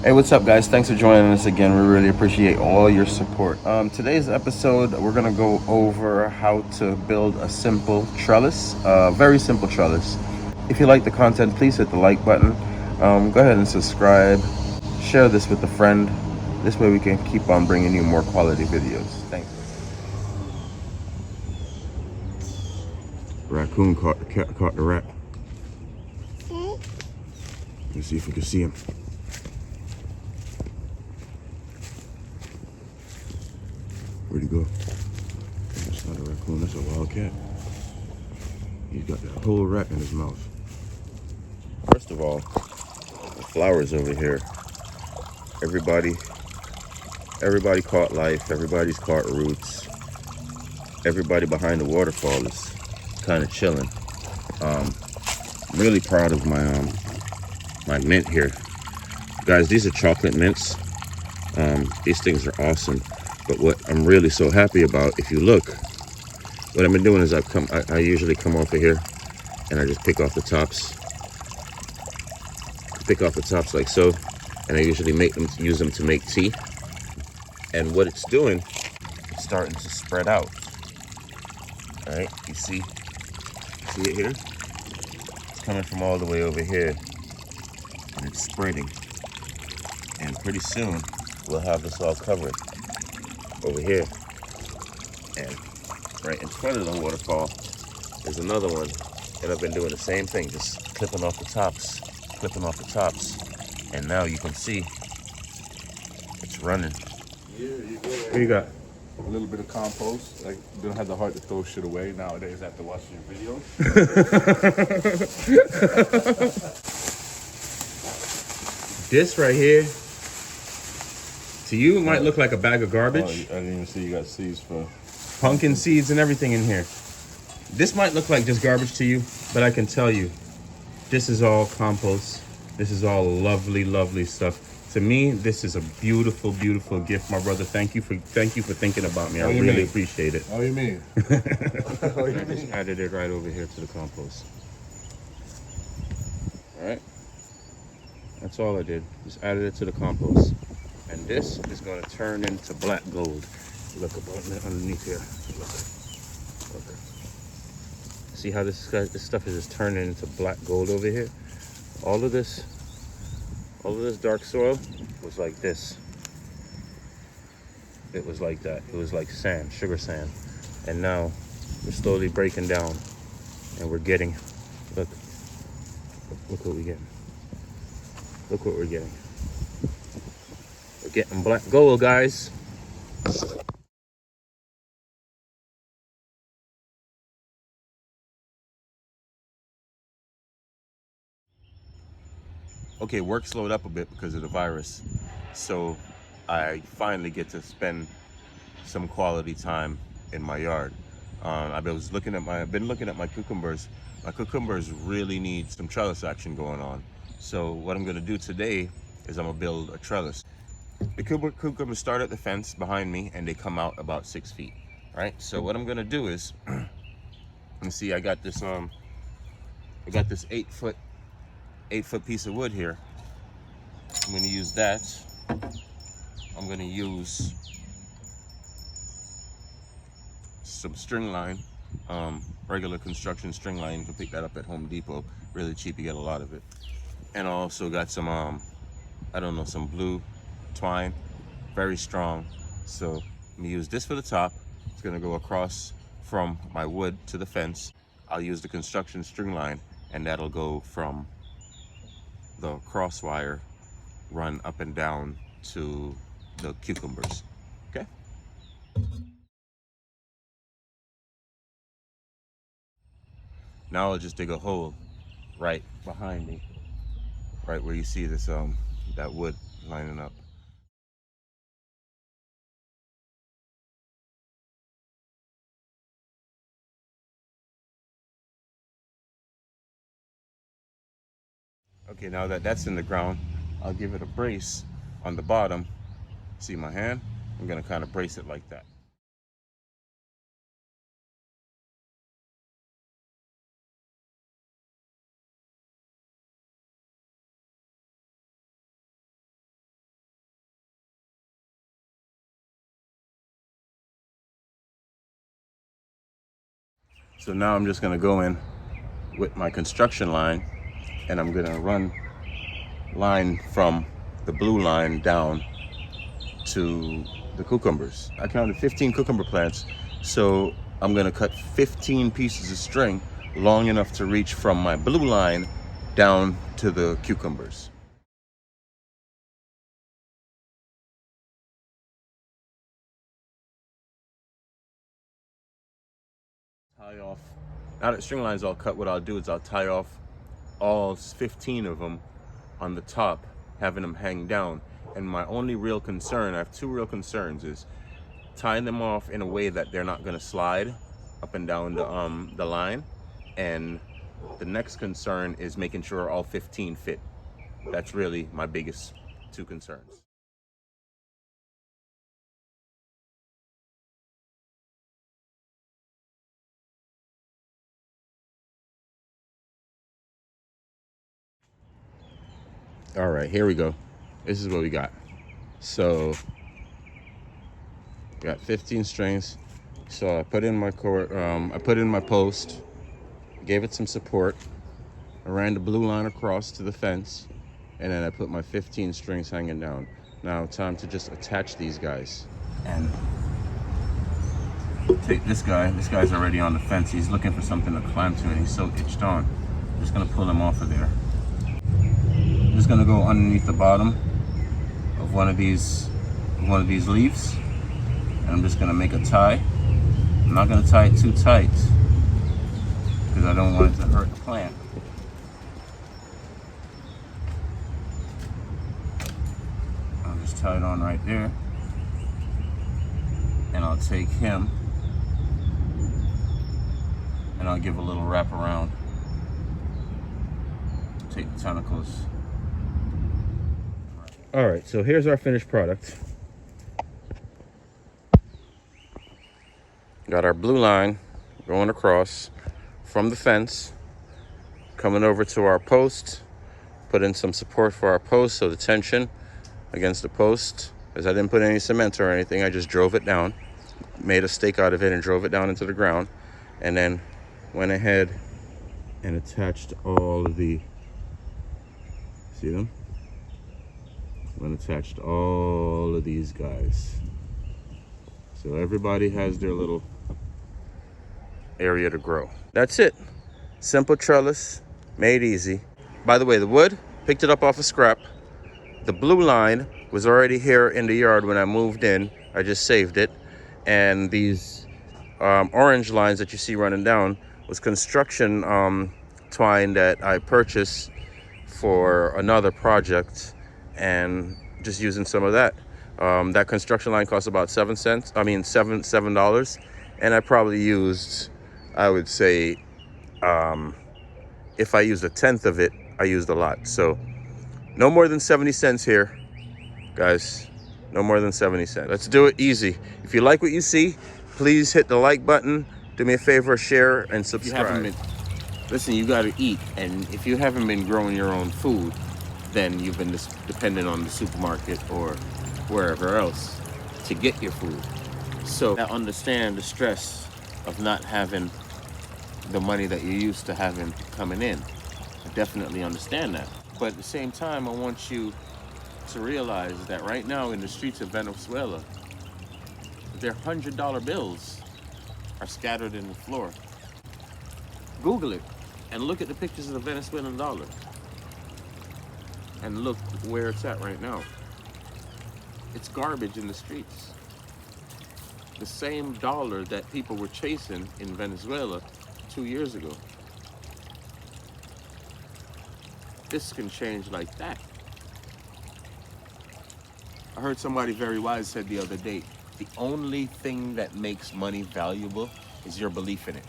Hey, what's up, guys? Thanks for joining us again. We really appreciate all your support. Today's episode, we're gonna go over how to build a simple trellis, very simple trellis. If you like the content, please hit the like button. Go ahead and subscribe. Share this with a friend. This way we can keep on bringing you more quality videos. Thanks. Raccoon caught the cat, caught the rat. Let's see if we can see him. Where'd he go? That's not a raccoon, that's a wild cat. He's got that whole rat in his mouth. First of all, the flowers over here. Everybody caught life. Everybody's caught roots. Everybody behind the waterfall is kind of chilling. I'm really proud of my mint here, guys. These are chocolate mints. These things are awesome. But what I'm really so happy about, if you look, what I've been doing is I usually come over here and I just pick off the tops like so, and I usually use them to make tea. And what it's doing, it's starting to spread out. All right, you see it here? It's coming from all the way over here, and it's spreading. And pretty soon, we'll have this all covered over here. And right in front of the waterfall, there's another one. And I've been doing the same thing, just clipping off the tops. And now you can see it's running. Yeah, you go. What you got? A little bit of compost. Like, you don't have the heart to throw shit away nowadays after watching your videos. This right here, to you, it might look like a bag of Oh, garbage. I didn't even see you got seeds for Pumpkin seeds and everything in here. This might look like just garbage to you, but I can tell you, this is all compost. This is all lovely, lovely stuff. To me, this is a beautiful, beautiful gift, my brother. Thank you for thinking about me. I really appreciate it. Oh, you mean? I just added it right over here to the compost. All right, that's all I did. Just added it to the compost, and this is going to turn into black gold. Look underneath here. Look. See how this stuff is just turning into black gold over here? All of this dark soil was like this. It was like that. It was like sand, sugar sand. And now we're slowly breaking down, and we're getting, look what we're getting. Look what we're getting. We're getting black gold, guys. Okay, work slowed up a bit because of the virus. So I finally get to spend some quality time in my yard. I've been looking at my cucumbers. My cucumbers really need some trellis action going on. So what I'm gonna do today is I'm gonna build a trellis. The cucumbers start at the fence behind me and they come out about 6 feet, right? So what I'm gonna do is, you see I got this 8-foot piece of wood here. I'm gonna use that. I'm gonna use some string line, regular construction string line. You can pick that up at Home Depot, really cheap, you get a lot of it. And I also got some, some blue twine, very strong. So I'm gonna use this for the top. It's gonna go across from my wood to the fence. I'll use the construction string line, and that'll go from the cross wire, run up and down to the cucumbers, okay? Now I'll just dig a hole right behind me, right where you see this, that wood lining up. Okay, now that that's in the ground, I'll give it a brace on the bottom. See my hand? I'm gonna kind of brace it like that. So now I'm just gonna go in with my construction line, and I'm gonna run line from the blue line down to the cucumbers. I counted 15 cucumber plants, so I'm gonna cut 15 pieces of string long enough to reach from my blue line down to the cucumbers. Tie off, now that string line's all cut, what I'll do is I'll tie off all 15 of them on the top, having them hang down. And my only real concern, I have two real concerns, is tying them off in a way that they're not gonna slide up and down the line. And the next concern is making sure all 15 fit. That's really my biggest two concerns. All right, here we go. This is what we got. So, got 15 strings. So I put in my I put in my post, gave it some support. I ran the blue line across to the fence, and then I put my 15 strings hanging down. Now, time to just attach these guys. And take this guy. This guy's already on the fence. He's looking for something to climb to, and he's so itched on. I'm just gonna pull him off of there. I'm just gonna go underneath the bottom of one of these leaves, and I'm just gonna make a tie. I'm not gonna tie it too tight because I don't want it to hurt the plant. I'll just tie it on right there, and I'll take him and I'll give a little wrap around. Take the tentacles. All right, so here's our finished product. Got our blue line going across from the fence, coming over to our post, put in some support for our post, so the tension against the post, as I didn't put any cement or anything, I just drove it down, made a stake out of it and drove it down into the ground, and then went ahead and attached all of the, see them? And attached all of these guys. So everybody has their little area to grow. That's it. Simple trellis, made easy. By the way, the wood, picked it up off a scrap. The blue line was already here in the yard when I moved in. I just saved it. And these orange lines that you see running down was construction twine that I purchased for another project, and just using some of that. That construction line cost about $7, and I probably used, I would say, if I used a tenth of it, I used a lot. So no more than 70 cents here, guys. No more than 70 cents. Let's do it easy. If you like what you see, please hit the like button. Do me a favor, share and subscribe. Listen, you got to eat, and if you haven't been growing your own food, then you've been dependent on the supermarket or wherever else to get your food. So I understand the stress of not having the money that you used to having coming in. I definitely understand that. But at the same time, I want you to realize that right now in the streets of Venezuela, their $100 bills are scattered in the floor. Google it and look at the pictures of the Venezuelan dollar. And look where it's at right now. It's garbage in the streets. The same dollar that people were chasing in Venezuela 2 years ago. This can change like that. I heard somebody very wise said the other day, the only thing that makes money valuable is your belief in it.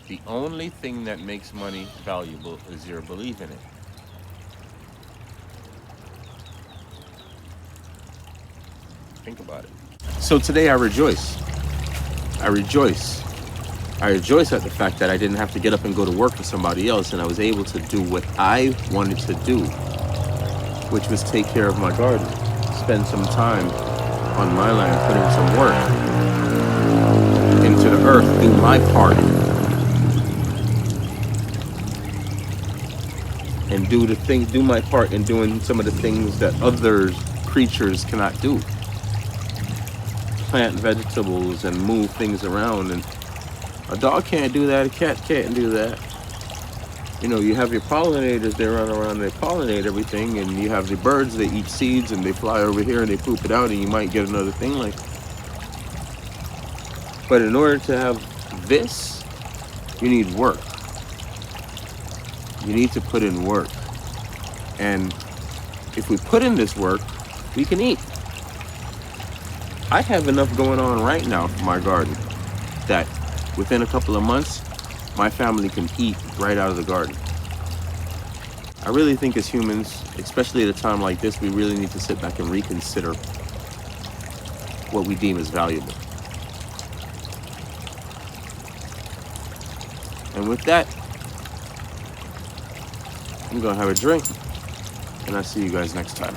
The only thing that makes money valuable is your belief in it. Think about it. So today I rejoice. I rejoice at the fact that I didn't have to get up and go to work for somebody else, and I was able to do what I wanted to do, which was take care of my garden, spend some time on my land, put in some work. earth, do my part, and do my part in doing some of the things that other creatures cannot do. Plant vegetables and move things around, and a dog can't do that, a cat can't do that. You know, you have your pollinators, they run around and they pollinate everything, and you have the birds, they eat seeds and they fly over here and they poop it out, and you might get another thing like. But in order to have this, you need work. You need to put in work. And if we put in this work, we can eat. I have enough going on right now for my garden that within a couple of months, my family can eat right out of the garden. I really think as humans, especially at a time like this, we really need to sit back and reconsider what we deem as valuable. And with that, I'm gonna have a drink, and I'll see you guys next time.